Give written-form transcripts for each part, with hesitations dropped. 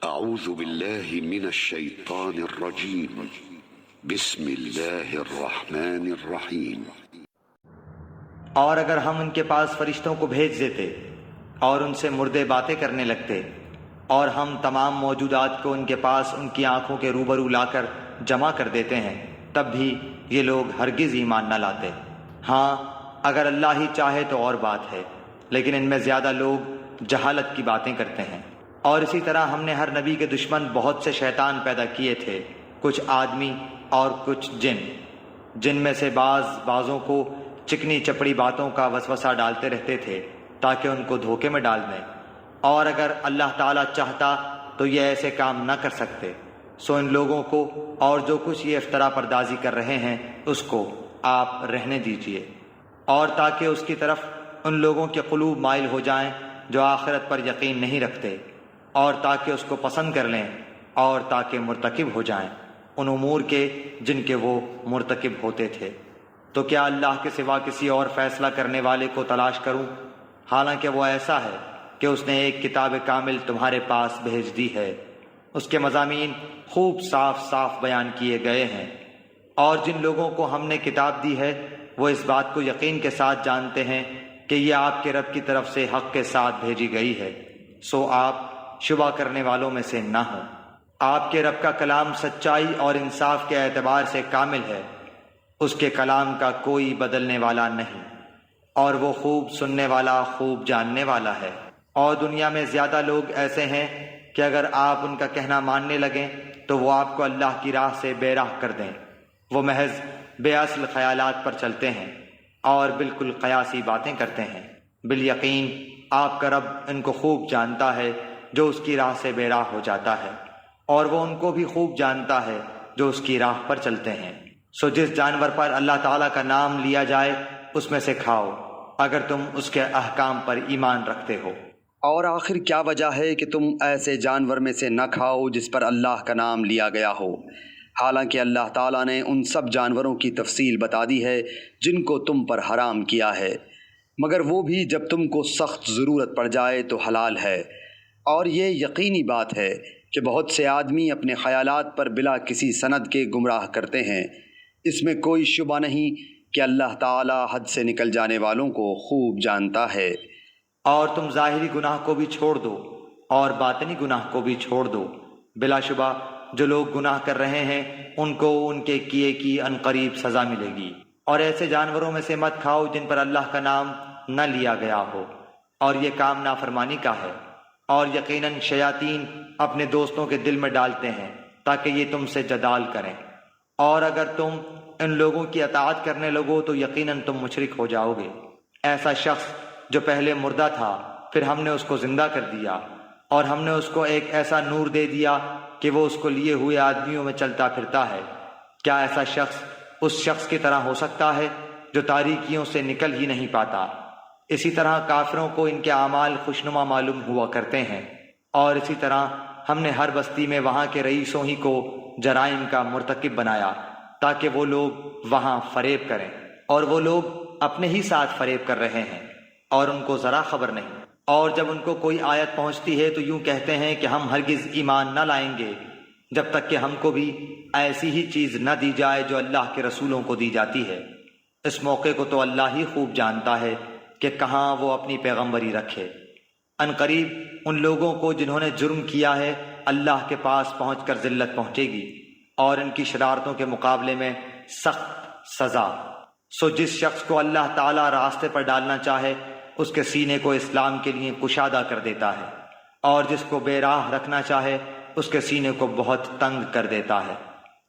اعوذ باللہ من الشیطان الرجیم بسم اللہ الرحمن الرحیم۔ اور اگر ہم ان کے پاس فرشتوں کو بھیج دیتے اور ان سے مردے باتیں کرنے لگتے اور ہم تمام موجودات کو ان کے پاس ان کی آنکھوں کے روبرو لا کر جمع کر دیتے ہیں، تب بھی یہ لوگ ہرگز ایمان نہ لاتے۔ ہاں اگر اللہ ہی چاہے تو اور بات ہے، لیکن ان میں زیادہ لوگ جہالت کی باتیں کرتے ہیں۔ اور اسی طرح ہم نے ہر نبی کے دشمن بہت سے شیطان پیدا کیے تھے، کچھ آدمی اور کچھ جن میں سے بعضوں کو چکنی چپڑی باتوں کا وسوسہ ڈالتے رہتے تھے تاکہ ان کو دھوکے میں ڈال دیں، اور اگر اللہ تعالیٰ چاہتا تو یہ ایسے کام نہ کر سکتے۔ سو ان لوگوں کو اور جو کچھ یہ افطرا پردازی کر رہے ہیں اس کو آپ رہنے دیجئے، اور تاکہ اس کی طرف ان لوگوں کے قلوب مائل ہو جائیں جو آخرت پر یقین نہیں رکھتے، اور تاکہ اس کو پسند کر لیں، اور تاکہ مرتکب ہو جائیں ان امور کے جن کے وہ مرتکب ہوتے تھے۔ تو کیا اللہ کے سوا کسی اور فیصلہ کرنے والے کو تلاش کروں، حالانکہ وہ ایسا ہے کہ اس نے ایک کتاب کامل تمہارے پاس بھیج دی ہے، اس کے مضامین خوب صاف صاف بیان کیے گئے ہیں۔ اور جن لوگوں کو ہم نے کتاب دی ہے وہ اس بات کو یقین کے ساتھ جانتے ہیں کہ یہ آپ کے رب کی طرف سے حق کے ساتھ بھیجی گئی ہے، سو آپ شبہ کرنے والوں میں سے نہ ہوں۔ آپ کے رب کا کلام سچائی اور انصاف کے اعتبار سے کامل ہے، اس کے کلام کا کوئی بدلنے والا نہیں، اور وہ خوب سننے والا خوب جاننے والا ہے۔ اور دنیا میں زیادہ لوگ ایسے ہیں کہ اگر آپ ان کا کہنا ماننے لگیں تو وہ آپ کو اللہ کی راہ سے بے راہ کر دیں۔ وہ محض بے اصل خیالات پر چلتے ہیں اور بالکل قیاسی باتیں کرتے ہیں۔ بالیقین آپ کا رب ان کو خوب جانتا ہے جو اس کی راہ سے بے راہ ہو جاتا ہے، اور وہ ان کو بھی خوب جانتا ہے جو اس کی راہ پر چلتے ہیں۔ سو جس جانور پر اللہ تعالیٰ کا نام لیا جائے اس میں سے کھاؤ اگر تم اس کے احکام پر ایمان رکھتے ہو۔ اور آخر کیا وجہ ہے کہ تم ایسے جانور میں سے نہ کھاؤ جس پر اللہ کا نام لیا گیا ہو، حالانکہ اللہ تعالیٰ نے ان سب جانوروں کی تفصیل بتا دی ہے جن کو تم پر حرام کیا ہے، مگر وہ بھی جب تم کو سخت ضرورت پڑ جائے تو حلال ہے۔ اور یہ یقینی بات ہے کہ بہت سے آدمی اپنے خیالات پر بلا کسی سند کے گمراہ کرتے ہیں۔ اس میں کوئی شبہ نہیں کہ اللہ تعالیٰ حد سے نکل جانے والوں کو خوب جانتا ہے۔ اور تم ظاہری گناہ کو بھی چھوڑ دو اور باطنی گناہ کو بھی چھوڑ دو، بلا شبہ جو لوگ گناہ کر رہے ہیں ان کو ان کے کیے کی عنقریب سزا ملے گی۔ اور ایسے جانوروں میں سے مت کھاؤ جن پر اللہ کا نام نہ لیا گیا ہو، اور یہ کام نافرمانی کا ہے۔ اور یقیناً شیاطین اپنے دوستوں کے دل میں ڈالتے ہیں تاکہ یہ تم سے جدال کریں، اور اگر تم ان لوگوں کی اطاعت کرنے لگو تو یقیناً تم مشرک ہو جاؤ گے۔ ایسا شخص جو پہلے مردہ تھا پھر ہم نے اس کو زندہ کر دیا، اور ہم نے اس کو ایک ایسا نور دے دیا کہ وہ اس کو لیے ہوئے آدمیوں میں چلتا پھرتا ہے۔ کیا ایسا شخص اس شخص کی طرح ہو سکتا ہے جو تاریکیوں سے نکل ہی نہیں پاتا؟ اسی طرح کافروں کو ان کے اعمال خوشنما معلوم ہوا کرتے ہیں، اور اسی طرح ہم نے ہر بستی میں وہاں کے رئیسوں ہی کو جرائم کا مرتکب بنایا تاکہ وہ لوگ وہاں فریب کریں، اور وہ لوگ اپنے ہی ساتھ فریب کر رہے ہیں اور ان کو ذرا خبر نہیں۔ اور جب ان کو کوئی آیت پہنچتی ہے تو یوں کہتے ہیں کہ ہم ہرگز ایمان نہ لائیں گے جب تک کہ ہم کو بھی ایسی ہی چیز نہ دی جائے جو اللہ کے رسولوں کو دی جاتی ہے۔ اس موقع کو تو اللہ ہی خوب جانتا ہے کہ کہاں وہ اپنی پیغمبری رکھے۔ ان قریب ان لوگوں کو جنہوں نے جرم کیا ہے اللہ کے پاس پہنچ کر ذلت پہنچے گی، اور ان کی شرارتوں کے مقابلے میں سخت سزا۔ سو جس شخص کو اللہ تعالیٰ راستے پر ڈالنا چاہے اس کے سینے کو اسلام کے لیے کشادہ کر دیتا ہے، اور جس کو بے راہ رکھنا چاہے اس کے سینے کو بہت تنگ کر دیتا ہے۔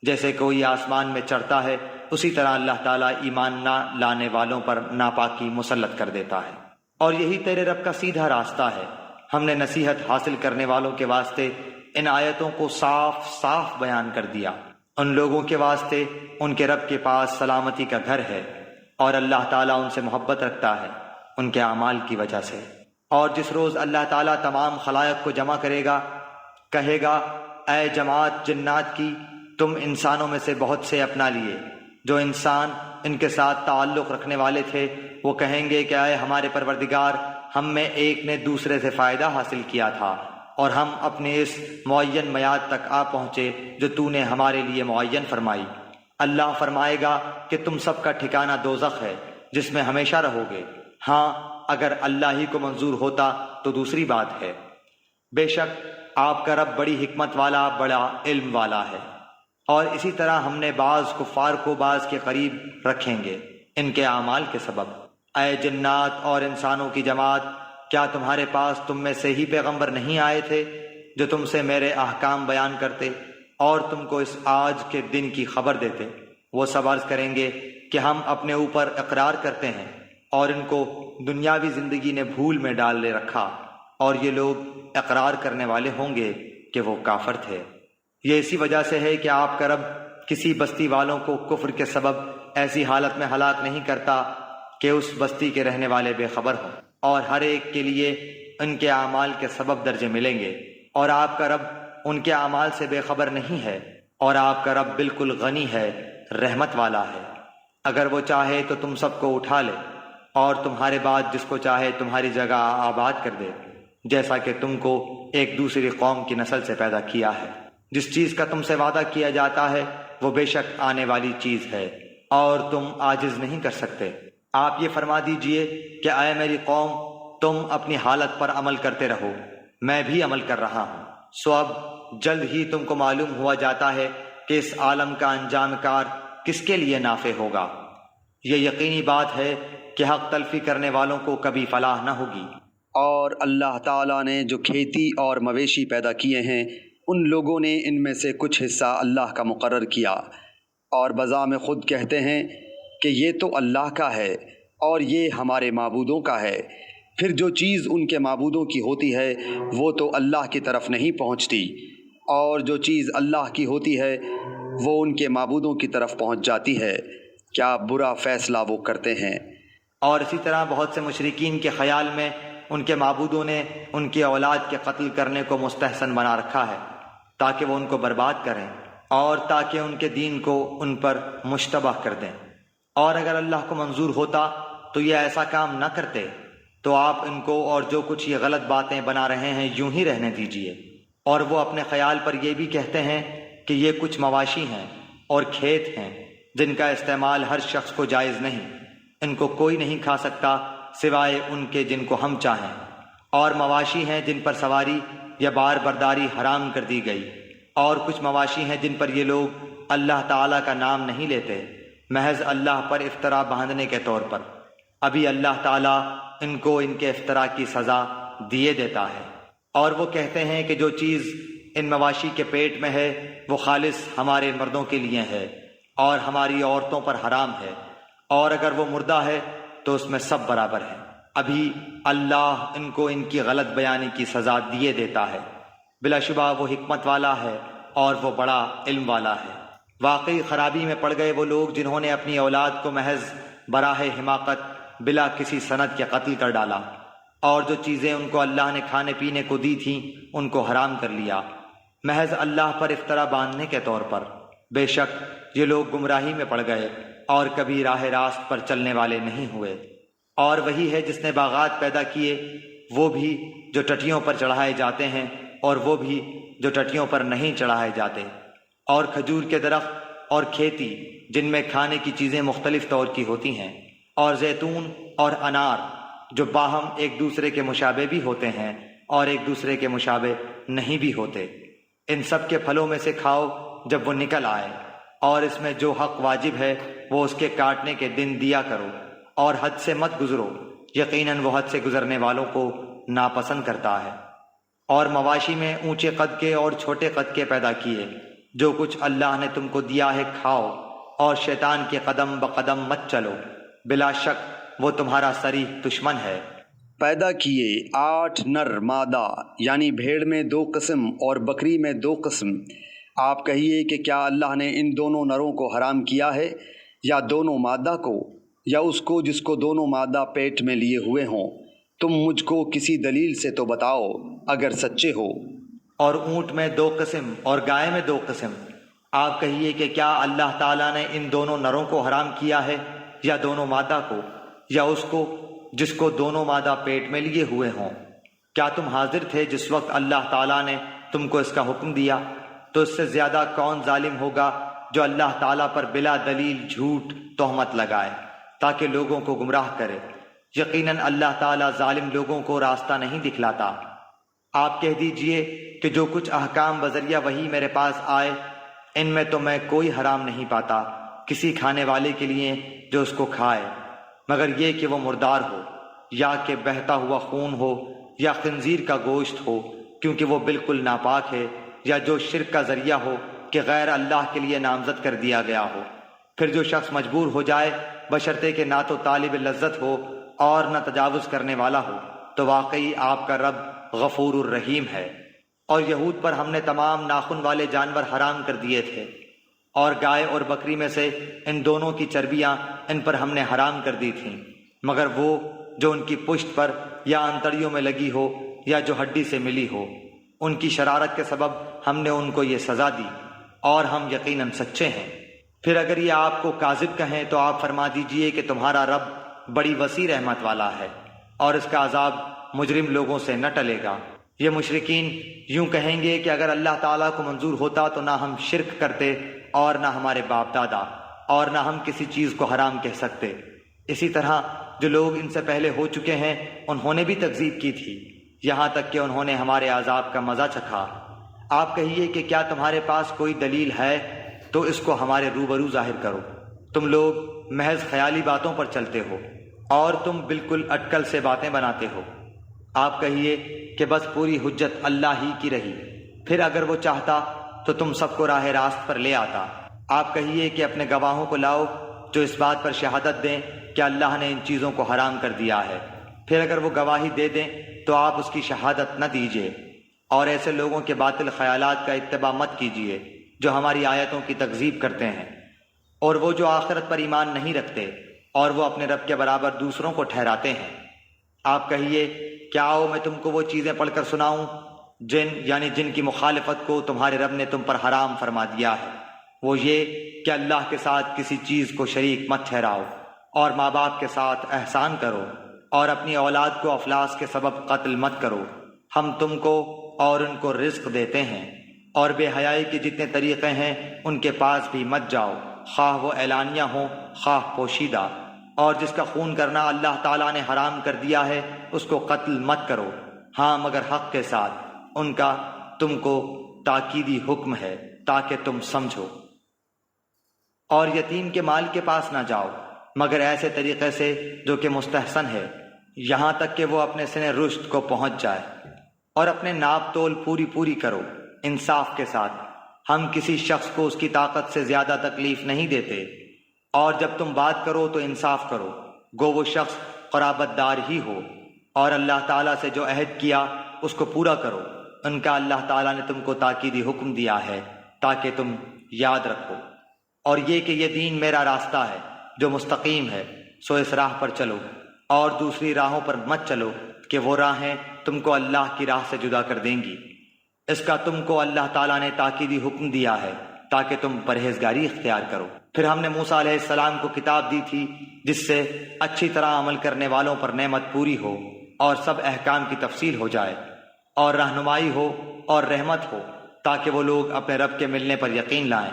جیسے کوئی آسمان میں چڑھتا ہے اسی طرح اللہ تعالیٰ ایمان نہ لانے والوں پر ناپاکی مسلط کر دیتا ہے۔ اور یہی تیرے رب کا سیدھا راستہ ہے۔ ہم نے نصیحت حاصل کرنے والوں کے واسطے ان آیتوں کو صاف صاف بیان کر دیا۔ ان لوگوں کے واسطے ان کے رب کے پاس سلامتی کا گھر ہے، اور اللہ تعالیٰ ان سے محبت رکھتا ہے ان کے اعمال کی وجہ سے۔ اور جس روز اللہ تعالیٰ تمام خلائق کو جمع کرے گا، کہے گا اے جماعت جنات کی، تم انسانوں میں سے بہت سے اپنا لیے۔ جو انسان ان کے ساتھ تعلق رکھنے والے تھے وہ کہیں گے کہ اے ہمارے پروردگار، ہم میں ایک نے دوسرے سے فائدہ حاصل کیا تھا اور ہم اپنے اس معین میعاد تک آ پہنچے جو تو نے ہمارے لیے معین فرمائی۔ اللہ فرمائے گا کہ تم سب کا ٹھکانہ دوزخ ہے جس میں ہمیشہ رہو گے۔ ہاں اگر اللہ ہی کو منظور ہوتا تو دوسری بات ہے۔ بے شک آپ کا رب بڑی حکمت والا، بڑا علم والا ہے۔ اور اسی طرح ہم نے بعض کفار کو بعض کے قریب رکھیں گے ان کے اعمال کے سبب۔ اے جنات اور انسانوں کی جماعت، کیا تمہارے پاس تم میں سے ہی پیغمبر نہیں آئے تھے جو تم سے میرے احکام بیان کرتے اور تم کو اس آج کے دن کی خبر دیتے؟ وہ سب عرض کریں گے کہ ہم اپنے اوپر اقرار کرتے ہیں، اور ان کو دنیاوی زندگی نے بھول میں ڈال لے رکھا، اور یہ لوگ اقرار کرنے والے ہوں گے کہ وہ کافر تھے۔ یہ اسی وجہ سے ہے کہ آپ کا رب کسی بستی والوں کو کفر کے سبب ایسی حالت میں ہلاک نہیں کرتا کہ اس بستی کے رہنے والے بے خبر ہوں، اور ہر ایک کے لیے ان کے اعمال کے سبب درجے ملیں گے، اور آپ کا رب ان کے اعمال سے بے خبر نہیں ہے، اور آپ کا رب بالکل غنی ہے، رحمت والا ہے۔ اگر وہ چاہے تو تم سب کو اٹھا لے اور تمہارے بعد جس کو چاہے تمہاری جگہ آباد کر دے، جیسا کہ تم کو ایک دوسری قوم کی نسل سے پیدا کیا ہے۔ جس چیز کا تم سے وعدہ کیا جاتا ہے وہ بے شک آنے والی چیز ہے، اور تم عاجز نہیں کر سکتے۔ آپ یہ فرما دیجئے کہ اے میری قوم، تم اپنی حالت پر عمل کرتے رہو، میں بھی عمل کر رہا ہوں۔ سو اب جلد ہی تم کو معلوم ہوا جاتا ہے کہ اس عالم کا انجام کار کس کے لیے نافع ہوگا۔ یہ یقینی بات ہے کہ حق تلفی کرنے والوں کو کبھی فلاح نہ ہوگی۔ اور اللہ تعالیٰ نے جو کھیتی اور مویشی پیدا کیے ہیں ان لوگوں نے ان میں سے کچھ حصہ اللہ کا مقرر کیا، اور بذام خود کہتے ہیں کہ یہ تو اللہ کا ہے اور یہ ہمارے معبودوں کا ہے۔ پھر جو چیز ان کے معبودوں کی ہوتی ہے وہ تو اللہ کی طرف نہیں پہنچتی، اور جو چیز اللہ کی ہوتی ہے وہ ان کے معبودوں کی طرف پہنچ جاتی ہے۔ کیا برا فیصلہ وہ کرتے ہیں۔ اور اسی طرح بہت سے مشرکین کے خیال میں ان کے معبودوں نے ان کی اولاد کے قتل کرنے کو مستحسن بنا رکھا ہے تاکہ وہ ان کو برباد کریں اور تاکہ ان کے دین کو ان پر مشتبہ کر دیں۔ اور اگر اللہ کو منظور ہوتا تو یہ ایسا کام نہ کرتے، تو آپ ان کو اور جو کچھ یہ غلط باتیں بنا رہے ہیں یوں ہی رہنے دیجئے۔ اور وہ اپنے خیال پر یہ بھی کہتے ہیں کہ یہ کچھ مواشی ہیں اور کھیت ہیں جن کا استعمال ہر شخص کو جائز نہیں، ان کو کوئی نہیں کھا سکتا سوائے ان کے جن کو ہم چاہیں، اور مواشی ہیں جن پر سواری یا بار برداری حرام کر دی گئی، اور کچھ مواشی ہیں جن پر یہ لوگ اللہ تعالیٰ کا نام نہیں لیتے، محض اللہ پر افطرا باندھنے کے طور پر۔ ابھی اللہ تعالیٰ ان کو ان کے افطرا کی سزا دیے دیتا ہے۔ اور وہ کہتے ہیں کہ جو چیز ان مواشی کے پیٹ میں ہے وہ خالص ہمارے مردوں کے لیے ہے اور ہماری عورتوں پر حرام ہے، اور اگر وہ مردہ ہے تو اس میں سب برابر ہیں۔ ابھی اللہ ان کو ان کی غلط بیانی کی سزا دیے دیتا ہے۔ بلا شبہ وہ حکمت والا ہے اور وہ بڑا علم والا ہے۔ واقعی خرابی میں پڑ گئے وہ لوگ جنہوں نے اپنی اولاد کو محض براہ حماقت بلا کسی سند کے قتل کر ڈالا، اور جو چیزیں ان کو اللہ نے کھانے پینے کو دی تھیں ان کو حرام کر لیا، محض اللہ پر افطرا باندھنے کے طور پر۔ بے شک یہ لوگ گمراہی میں پڑ گئے اور کبھی راہ راست پر چلنے والے نہیں ہوئے۔ اور وہی ہے جس نے باغات پیدا کیے، وہ بھی جو ٹٹیوں پر چڑھائے جاتے ہیں اور وہ بھی جو ٹٹیوں پر نہیں چڑھائے جاتے، اور کھجور کے درخت اور کھیتی جن میں کھانے کی چیزیں مختلف طور کی ہوتی ہیں، اور زیتون اور انار جو باہم ایک دوسرے کے مشابہ بھی ہوتے ہیں اور ایک دوسرے کے مشابہ نہیں بھی ہوتے۔ ان سب کے پھلوں میں سے کھاؤ جب وہ نکل آئے، اور اس میں جو حق واجب ہے وہ اس کے کاٹنے کے دن دیا کرو، اور حد سے مت گزرو، یقیناً وہ حد سے گزرنے والوں کو ناپسند کرتا ہے۔ اور مواشی میں اونچے قد کے اور چھوٹے قد کے پیدا کیے، جو کچھ اللہ نے تم کو دیا ہے کھاؤ، اور شیطان کے قدم بقدم مت چلو، بلا شک وہ تمہارا صریح دشمن ہے۔ پیدا کیے 8 نر مادہ، یعنی بھیڑ میں 2 قسم اور بکری میں 2 قسم۔ آپ کہیے کہ کیا اللہ نے ان دونوں نروں کو حرام کیا ہے، یا دونوں مادہ کو، یا اس کو جس کو دونوں مادہ پیٹ میں لیے ہوئے ہوں؟ تم مجھ کو کسی دلیل سے تو بتاؤ اگر سچے ہو۔ اور اونٹ میں 2 قسم اور گائے میں 2 قسم۔ آپ کہیے کہ کیا اللہ تعالیٰ نے ان دونوں نروں کو حرام کیا ہے، یا دونوں مادہ کو، یا اس کو جس کو دونوں مادہ پیٹ میں لیے ہوئے ہوں؟ کیا تم حاضر تھے جس وقت اللہ تعالیٰ نے تم کو اس کا حکم دیا؟ تو اس سے زیادہ کون ظالم ہوگا جو اللہ تعالیٰ پر بلا دلیل جھوٹ تہمت لگائے تاکہ لوگوں کو گمراہ کرے؟ یقیناً اللہ تعالیٰ ظالم لوگوں کو راستہ نہیں دکھلاتا۔ آپ کہہ دیجئے کہ جو کچھ احکام بذریعہ وحی میرے پاس آئے ان میں تو میں کوئی حرام نہیں پاتا کسی کھانے والے کے لیے جو اس کو کھائے، مگر یہ کہ وہ مردار ہو، یا کہ بہتا ہوا خون ہو، یا خنزیر کا گوشت ہو کیونکہ وہ بالکل ناپاک ہے، یا جو شرک کا ذریعہ ہو کہ غیر اللہ کے لیے نامزد کر دیا گیا ہو۔ پھر جو شخص مجبور ہو جائے بشرطے کہ نہ تو طالب لذت ہو اور نہ تجاوز کرنے والا ہو، تو واقعی آپ کا رب غفور الرحیم ہے۔ اور یہود پر ہم نے تمام ناخن والے جانور حرام کر دیے تھے، اور گائے اور بکری میں سے ان دونوں کی چربیاں ان پر ہم نے حرام کر دی تھیں، مگر وہ جو ان کی پشت پر یا انتڑیوں میں لگی ہو یا جو ہڈی سے ملی ہو، ان کی شرارت کے سبب ہم نے ان کو یہ سزا دی، اور ہم یقیناً سچے ہیں۔ پھر اگر یہ آپ کو کاذب کہیں تو آپ فرما دیجئے کہ تمہارا رب بڑی وسیع رحمت والا ہے، اور اس کا عذاب مجرم لوگوں سے نہ ٹلے گا۔ یہ مشرکین یوں کہیں گے کہ اگر اللہ تعالیٰ کو منظور ہوتا تو نہ ہم شرک کرتے اور نہ ہمارے باپ دادا، اور نہ ہم کسی چیز کو حرام کہہ سکتے۔ اسی طرح جو لوگ ان سے پہلے ہو چکے ہیں انہوں نے بھی تکذیب کی تھی، یہاں تک کہ انہوں نے ہمارے عذاب کا مزہ چکھا۔ آپ کہیے کہ کیا تمہارے پاس کوئی دلیل ہے تو اس کو ہمارے روبرو ظاہر کرو۔ تم لوگ محض خیالی باتوں پر چلتے ہو اور تم بالکل اٹکل سے باتیں بناتے ہو۔ آپ کہیے کہ بس پوری حجت اللہ ہی کی رہی، پھر اگر وہ چاہتا تو تم سب کو راہ راست پر لے آتا۔ آپ کہیے کہ اپنے گواہوں کو لاؤ جو اس بات پر شہادت دیں کہ اللہ نے ان چیزوں کو حرام کر دیا ہے، پھر اگر وہ گواہی دے دیں تو آپ اس کی شہادت نہ دیجیے، اور ایسے لوگوں کے باطل خیالات کا اتباع مت کیجیے جو ہماری آیتوں کی تکذیب کرتے ہیں، اور وہ جو آخرت پر ایمان نہیں رکھتے اور وہ اپنے رب کے برابر دوسروں کو ٹھہراتے ہیں۔ آپ کہیے کیا آؤ میں تم کو وہ چیزیں پڑھ کر سناؤں جن کی مخالفت کو تمہارے رب نے تم پر حرام فرما دیا ہے۔ وہ یہ کہ اللہ کے ساتھ کسی چیز کو شریک مت ٹھہراؤ، اور ماں باپ کے ساتھ احسان کرو، اور اپنی اولاد کو افلاس کے سبب قتل مت کرو۔ ہم تم کو اور ان کو رزق دیتے ہیں، اور بے حیائی کے جتنے طریقے ہیں ان کے پاس بھی مت جاؤ، خواہ وہ اعلانیہ ہوں خواہ پوشیدہ۔ اور جس کا خون کرنا اللہ تعالیٰ نے حرام کر دیا ہے اس کو قتل مت کرو، ہاں مگر حق کے ساتھ۔ ان کا تم کو تاکیدی حکم ہے تاکہ تم سمجھو۔ اور یتیم کے مال کے پاس نہ جاؤ مگر ایسے طریقے سے جو کہ مستحسن ہے، یہاں تک کہ وہ اپنے سن رشد کو پہنچ جائے، اور اپنے ناپ تول پوری کرو انصاف کے ساتھ۔ ہم کسی شخص کو اس کی طاقت سے زیادہ تکلیف نہیں دیتے، اور جب تم بات کرو تو انصاف کرو، گو وہ شخص قرابت دار ہی ہو، اور اللہ تعالیٰ سے جو عہد کیا اس کو پورا کرو۔ ان کا اللہ تعالیٰ نے تم کو تاکیدی حکم دیا ہے تاکہ تم یاد رکھو۔ اور یہ کہ یہ دین میرا راستہ ہے جو مستقیم ہے، سو اس راہ پر چلو، اور دوسری راہوں پر مت چلو کہ وہ راہیں تم کو اللہ کی راہ سے جدا کر دیں گی۔ اس کا تم کو اللہ تعالیٰ نے تاکیدی حکم دیا ہے تاکہ تم پرہیزگاری اختیار کرو۔ پھر ہم نے موسیٰ علیہ السلام کو کتاب دی تھی جس سے اچھی طرح عمل کرنے والوں پر نعمت پوری ہو اور سب احکام کی تفصیل ہو جائے، اور رہنمائی ہو اور رحمت ہو تاکہ وہ لوگ اپنے رب کے ملنے پر یقین لائیں۔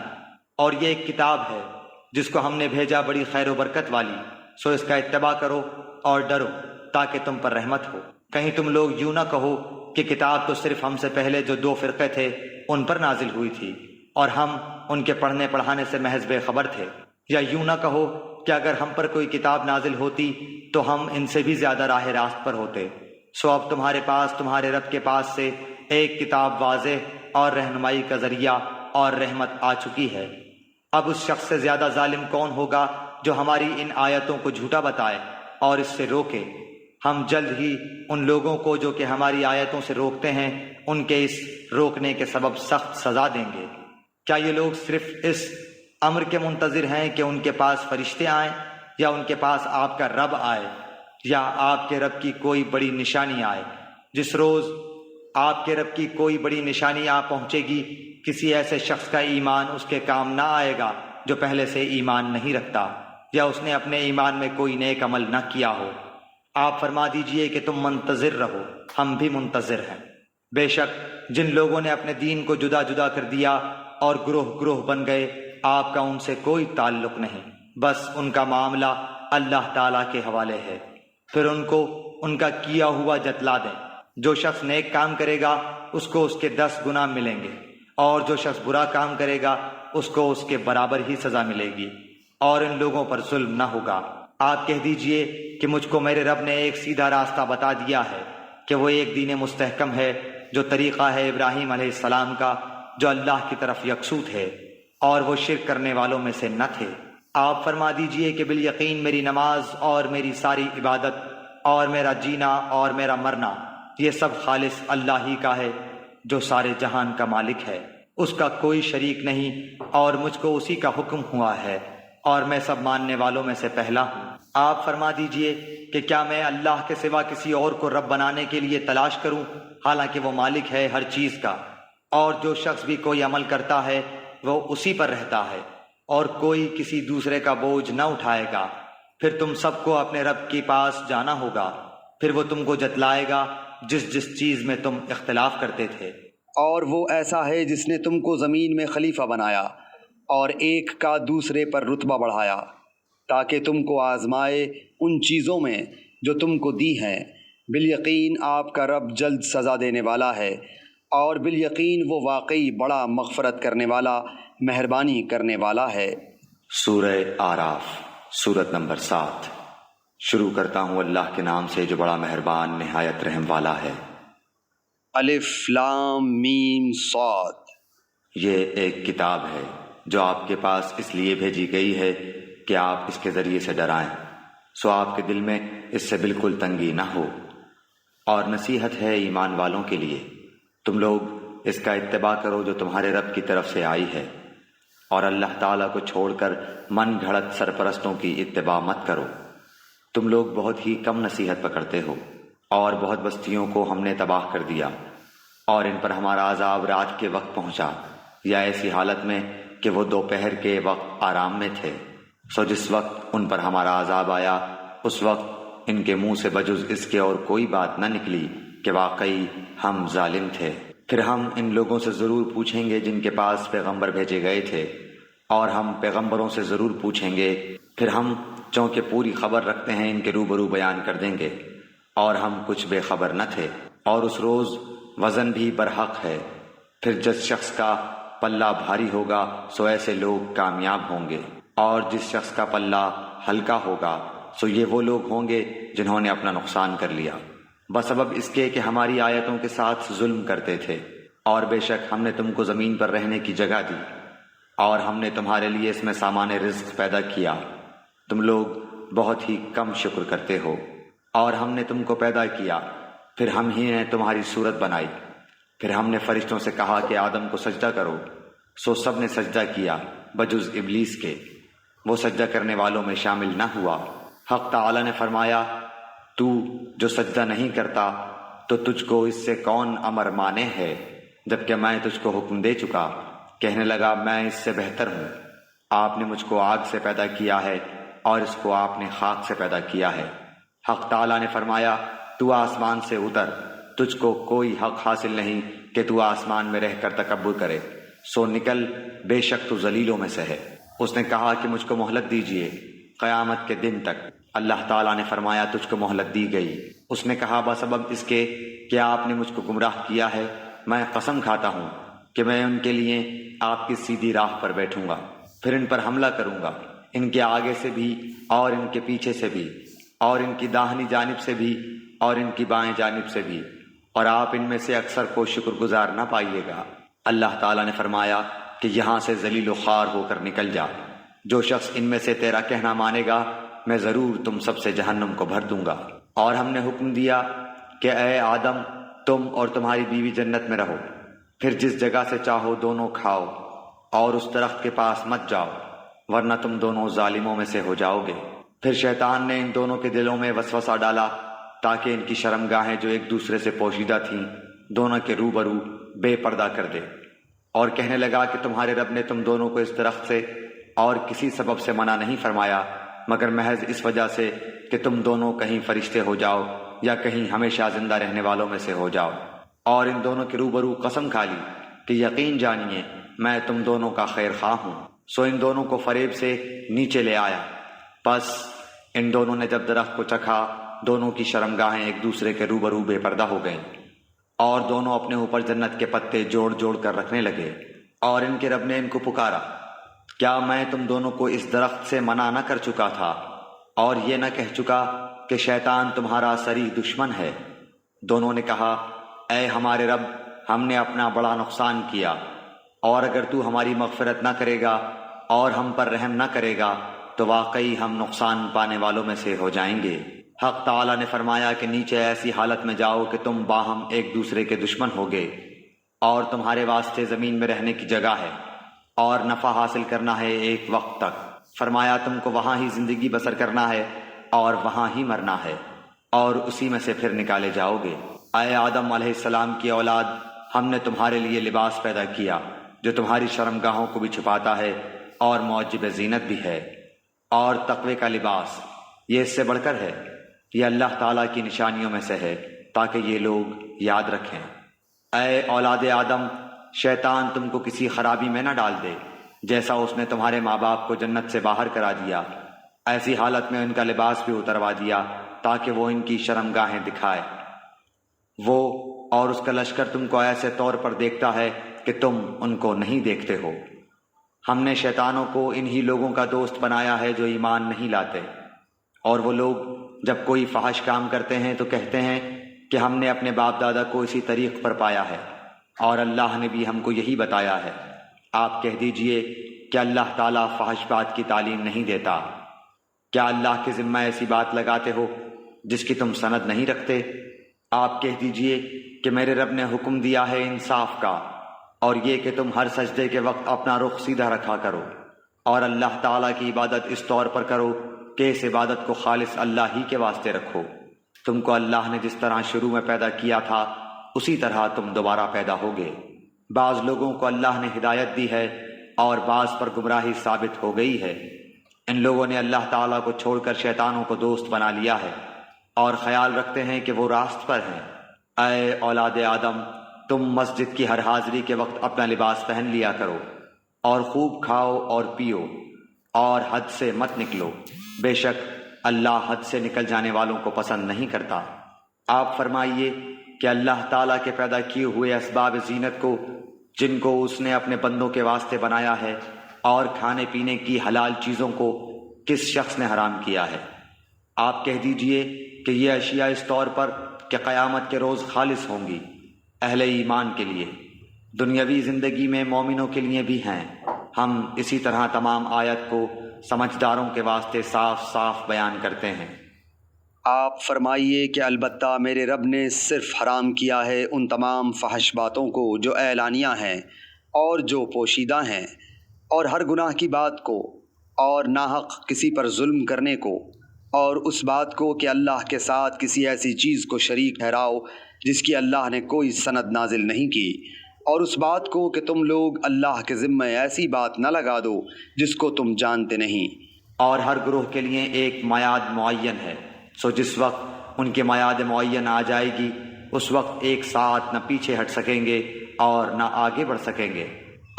اور یہ ایک کتاب ہے جس کو ہم نے بھیجا بڑی خیر و برکت والی، سو اس کا اتباع کرو اور ڈرو تاکہ تم پر رحمت ہو۔ کہیں تم لوگ یوں نہ کہو کہ کتاب تو صرف ہم سے پہلے جو 2 فرقے تھے ان پر نازل ہوئی تھی اور ہم ان کے پڑھنے پڑھانے سے محض بے خبر تھے، یا یوں نہ کہو کہ اگر ہم پر کوئی کتاب نازل ہوتی تو ہم ان سے بھی زیادہ راہ راست پر ہوتے۔ سو اب تمہارے پاس تمہارے رب کے پاس سے ایک کتاب واضح اور رہنمائی کا ذریعہ اور رحمت آ چکی ہے۔ اب اس شخص سے زیادہ ظالم کون ہوگا جو ہماری ان آیتوں کو جھوٹا بتائے اور اس سے روکے۔ ہم جلد ہی ان لوگوں کو جو کہ ہماری آیتوں سے روکتے ہیں ان کے اس روکنے کے سبب سخت سزا دیں گے۔ کیا یہ لوگ صرف اس امر کے منتظر ہیں کہ ان کے پاس فرشتے آئیں، یا ان کے پاس آپ کا رب آئے، یا آپ کے رب کی کوئی بڑی نشانی آئے؟ جس روز آپ کے رب کی کوئی بڑی نشانی آ پہنچے گی، کسی ایسے شخص کا ایمان اس کے کام نہ آئے گا جو پہلے سے ایمان نہیں رکھتا، یا اس نے اپنے ایمان میں کوئی نیک عمل نہ کیا ہو۔ آپ فرما دیجئے کہ تم منتظر رہو، ہم بھی منتظر ہیں۔ بے شک جن لوگوں نے اپنے دین کو جدا جدا کر دیا اور گروہ گروہ بن گئے، آپ کا ان سے کوئی تعلق نہیں، بس ان کا معاملہ اللہ تعالیٰ کے حوالے ہے، پھر ان کو ان کا کیا ہوا جتلا دیں۔ جو شخص نیک کام کرے گا اس کو اس کے 10 گنا ملیں گے، اور جو شخص برا کام کرے گا اس کو اس کے برابر ہی سزا ملے گی، اور ان لوگوں پر ظلم نہ ہوگا۔ آپ کہہ دیجئے کہ مجھ کو میرے رب نے ایک سیدھا راستہ بتا دیا ہے کہ وہ ایک دین مستحکم ہے، جو طریقہ ہے ابراہیم علیہ السلام کا، جو اللہ کی طرف یکسو تھے اور وہ شرک کرنے والوں میں سے نہ تھے۔ آپ فرما دیجئے کہ بالیقین میری نماز اور میری ساری عبادت اور میرا جینا اور میرا مرنا یہ سب خالص اللہ ہی کا ہے، جو سارے جہان کا مالک ہے، اس کا کوئی شریک نہیں، اور مجھ کو اسی کا حکم ہوا ہے، اور میں سب ماننے والوں میں سے پہلا ہوں۔ آپ فرما دیجئے کہ کیا میں اللہ کے سوا کسی اور کو رب بنانے کے لیے تلاش کروں، حالانکہ وہ مالک ہے ہر چیز کا، اور جو شخص بھی کوئی عمل کرتا ہے وہ اسی پر رہتا ہے، اور کوئی کسی دوسرے کا بوجھ نہ اٹھائے گا۔ پھر تم سب کو اپنے رب کے پاس جانا ہوگا، پھر وہ تم کو جتلائے گا جس جس چیز میں تم اختلاف کرتے تھے۔ اور وہ ایسا ہے جس نے تم کو زمین میں خلیفہ بنایا اور ایک کا دوسرے پر رتبہ بڑھایا، تاکہ تم کو آزمائے ان چیزوں میں جو تم کو دی ہیں۔ بالیقین آپ کا رب جلد سزا دینے والا ہے، اور بالیقین وہ واقعی بڑا مغفرت کرنے والا، مہربانی کرنے والا ہے۔ سورہ آراف، سورت نمبر 7۔ شروع کرتا ہوں اللہ کے نام سے جو بڑا مہربان نہایت رحم والا ہے۔ الف لام میم صاد۔ یہ ایک کتاب ہے جو آپ کے پاس اس لیے بھیجی گئی ہے کہ آپ اس کے ذریعے سے ڈرائیں، سو آپ کے دل میں اس سے بالکل تنگی نہ ہو، اور نصیحت ہے ایمان والوں کے لیے۔ تم لوگ اس کا اتباع کرو جو تمہارے رب کی طرف سے آئی ہے، اور اللہ تعالیٰ کو چھوڑ کر من گھڑت سرپرستوں کی اتباع مت کرو۔ تم لوگ بہت ہی کم نصیحت پکڑتے ہو، اور بہت بستیوں کو ہم نے تباہ کر دیا، اور ان پر ہمارا عذاب رات کے وقت پہنچا، یا ایسی حالت میں کہ وہ دوپہر کے وقت آرام میں تھے۔ سو جس وقت ان پر ہمارا عذاب آیا اس وقت ان کے منہ سے بجز اس کے اور کوئی بات نہ نکلی کہ واقعی ہم ظالم تھے۔ پھر ہم ان لوگوں سے ضرور پوچھیں گے جن کے پاس پیغمبر بھیجے گئے تھے، اور ہم پیغمبروں سے ضرور پوچھیں گے، پھر ہم چونکہ پوری خبر رکھتے ہیں ان کے روبرو بیان کر دیں گے، اور ہم کچھ بے خبر نہ تھے۔ اور اس روز وزن بھی برحق ہے، پھر جس شخص کا پلہ بھاری ہوگا سو ایسے لوگ کامیاب ہوں گے، اور جس شخص کا پلہ ہلکا ہوگا سو یہ وہ لوگ ہوں گے جنہوں نے اپنا نقصان کر لیا، بسبب اس کے کہ ہماری آیتوں کے ساتھ ظلم کرتے تھے۔ اور بے شک ہم نے تم کو زمین پر رہنے کی جگہ دی، اور ہم نے تمہارے لیے اس میں سامان رزق پیدا کیا، تم لوگ بہت ہی کم شکر کرتے ہو۔ اور ہم نے تم کو پیدا کیا، پھر ہم ہی نے تمہاری صورت بنائی، پھر ہم نے فرشتوں سے کہا کہ آدم کو سجدہ کرو، سو سب نے سجدہ کیا بجز ابلیس کے، وہ سجدہ کرنے والوں میں شامل نہ ہوا۔ حق تعالی نے فرمایا، تو جو سجدہ نہیں کرتا تو تجھ کو اس سے کون امر مانے ہے، جبکہ میں تجھ کو حکم دے چکا۔ کہنے لگا میں اس سے بہتر ہوں، آپ نے مجھ کو آگ سے پیدا کیا ہے اور اس کو آپ نے خاک سے پیدا کیا ہے۔ حق تعالی نے فرمایا، تو آسمان سے اتر، تجھ کو کوئی حق حاصل نہیں کہ تو آسمان میں رہ کر تکبر کرے، سو نکل، بے شک تو ذلیلوں میں سے ہے۔ اس نے کہا کہ مجھ کو مہلت دیجیے قیامت کے دن تک۔ اللہ تعالیٰ نے فرمایا تجھ کو مہلت دی گئی۔ اس نے کہا بسبب اس کے کہ آپ نے مجھ کو گمراہ کیا ہے، میں قسم کھاتا ہوں کہ میں ان کے لیے آپ کی سیدھی راہ پر بیٹھوں گا، پھر ان پر حملہ کروں گا، ان کے آگے سے بھی اور ان کے پیچھے سے بھی، اور ان کی داہنی جانب سے بھی اور ان کی بائیں جانب سے بھی، اور آپ ان میں سے اکثر کو شکر گزار نہ پائیے گا۔ اللہ تعالیٰ نے فرمایا کہ یہاں سے ذلیل و خوار ہو کر نکل جا، جو شخص ان میں سے تیرا کہنا مانے گا میں ضرور تم سب سے جہنم کو بھر دوں گا۔ اور ہم نے حکم دیا کہ اے آدم، تم اور تمہاری بیوی جنت میں رہو، پھر جس جگہ سے چاہو دونوں کھاؤ، اور اس درخت کے پاس مت جاؤ ورنہ تم دونوں ظالموں میں سے ہو جاؤ گے۔ پھر شیطان نے ان دونوں کے دلوں میں وسوسہ ڈالا تاکہ ان کی شرمگاہیں جو ایک دوسرے سے پوشیدہ تھیں دونوں کے روبرو بے پردہ کر دے، اور کہنے لگا کہ تمہارے رب نے تم دونوں کو اس درخت سے اور کسی سبب سے منع نہیں فرمایا مگر محض اس وجہ سے کہ کہ تم دونوں کہیں فرشتے ہو جاؤ یا کہیں ہمیشہ زندہ رہنے والوں میں سے ہو جاؤ، اور ان دونوں کے روبرو قسم کھا لی کہ یقین جانیے میں تم دونوں کا خیر خواہ ہوں۔ سو ان دونوں کو فریب سے نیچے لے آیا۔ پس ان دونوں نے جب درخت کو چکھا، دونوں کی شرمگاہیں ایک دوسرے کے روبرو بے پردہ ہو گئیں، اور دونوں اپنے اوپر جنت کے پتے جوڑ جوڑ کر رکھنے لگے۔ اور ان کے رب نے ان کو پکارا، کیا میں تم دونوں کو اس درخت سے منع نہ کر چکا تھا اور یہ نہ کہہ چکا کہ شیطان تمہارا صریح دشمن ہے؟ دونوں نے کہا، اے ہمارے رب، ہم نے اپنا بڑا نقصان کیا، اور اگر تو ہماری مغفرت نہ کرے گا اور ہم پر رحم نہ کرے گا تو واقعی ہم نقصان پانے والوں میں سے ہو جائیں گے۔ حق تعالیٰ نے فرمایا کہ نیچے ایسی حالت میں جاؤ کہ تم باہم ایک دوسرے کے دشمن ہوگے، اور تمہارے واسطے زمین میں رہنے کی جگہ ہے اور نفع حاصل کرنا ہے ایک وقت تک۔ فرمایا تم کو وہاں ہی زندگی بسر کرنا ہے اور وہاں ہی مرنا ہے، اور اسی میں سے پھر نکالے جاؤ گے۔ اے آدم علیہ السلام کی اولاد، ہم نے تمہارے لیے لباس پیدا کیا جو تمہاری شرمگاہوں کو بھی چھپاتا ہے اور موجب زینت بھی ہے، اور تقوی کا لباس یہ اس سے بڑھ کر ہے، یہ اللہ تعالیٰ کی نشانیوں میں سے ہے تاکہ یہ لوگ یاد رکھیں۔ اے اولاد آدم، شیطان تم کو کسی خرابی میں نہ ڈال دے جیسا اس نے تمہارے ماں باپ کو جنت سے باہر کرا دیا، ایسی حالت میں ان کا لباس بھی اتروا دیا تاکہ وہ ان کی شرمگاہیں دکھائے۔ وہ اور اس کا لشکر تم کو ایسے طور پر دیکھتا ہے کہ تم ان کو نہیں دیکھتے ہو۔ ہم نے شیطانوں کو انہی لوگوں کا دوست بنایا ہے جو ایمان نہیں لاتے، اور وہ لوگ جب کوئی فحش کام کرتے ہیں تو کہتے ہیں کہ ہم نے اپنے باپ دادا کو اسی طریق پر پایا ہے، اور اللہ نے بھی ہم کو یہی بتایا ہے۔ آپ کہہ دیجئے کہ اللہ تعالیٰ فحش بات کی تعلیم نہیں دیتا۔ کیا اللہ کے ذمہ ایسی بات لگاتے ہو جس کی تم سند نہیں رکھتے؟ آپ کہہ دیجئے کہ میرے رب نے حکم دیا ہے انصاف کا، اور یہ کہ تم ہر سجدے کے وقت اپنا رخ سیدھا رکھا کرو، اور اللہ تعالیٰ کی عبادت اس طور پر کرو کہ اس عبادت کو خالص اللہ ہی کے واسطے رکھو۔ تم کو اللہ نے جس طرح شروع میں پیدا کیا تھا اسی طرح تم دوبارہ پیدا ہوگے۔ بعض لوگوں کو اللہ نے ہدایت دی ہے اور بعض پر گمراہی ثابت ہو گئی ہے۔ ان لوگوں نے اللہ تعالیٰ کو چھوڑ کر شیطانوں کو دوست بنا لیا ہے اور خیال رکھتے ہیں کہ وہ راست پر ہیں۔ اے اولاد آدم، تم مسجد کی ہر حاضری کے وقت اپنا لباس پہن لیا کرو، اور خوب کھاؤ اور پیو، اور حد سے مت نکلو، بے شک اللہ حد سے نکل جانے والوں کو پسند نہیں کرتا۔ آپ فرمائیے کہ اللہ تعالیٰ کے پیدا کیے ہوئے اسباب زینت کو جن کو اس نے اپنے بندوں کے واسطے بنایا ہے اور کھانے پینے کی حلال چیزوں کو کس شخص نے حرام کیا ہے؟ آپ کہہ دیجئے کہ یہ اشیاء اس طور پر کہ قیامت کے روز خالص ہوں گی اہل ایمان کے لیے، دنیاوی زندگی میں مومنوں کے لیے بھی ہیں۔ ہم اسی طرح تمام آیت کو سمجھداروں کے واسطے صاف صاف بیان کرتے ہیں۔ آپ فرمائیے کہ البتہ میرے رب نے صرف حرام کیا ہے ان تمام فحش باتوں کو جو اعلانیہ ہیں اور جو پوشیدہ ہیں، اور ہر گناہ کی بات کو، اور ناحق کسی پر ظلم کرنے کو، اور اس بات کو کہ اللہ کے ساتھ کسی ایسی چیز کو شریک ٹھہراؤ جس کی اللہ نے کوئی سند نازل نہیں کی، اور اس بات کو کہ تم لوگ اللہ کے ذمہ ایسی بات نہ لگا دو جس کو تم جانتے نہیں۔ اور ہر گروہ کے لیے ایک میعاد معین ہے، سو جس وقت ان کے میعاد معین آ جائے گی اس وقت ایک ساتھ نہ پیچھے ہٹ سکیں گے اور نہ آگے بڑھ سکیں گے۔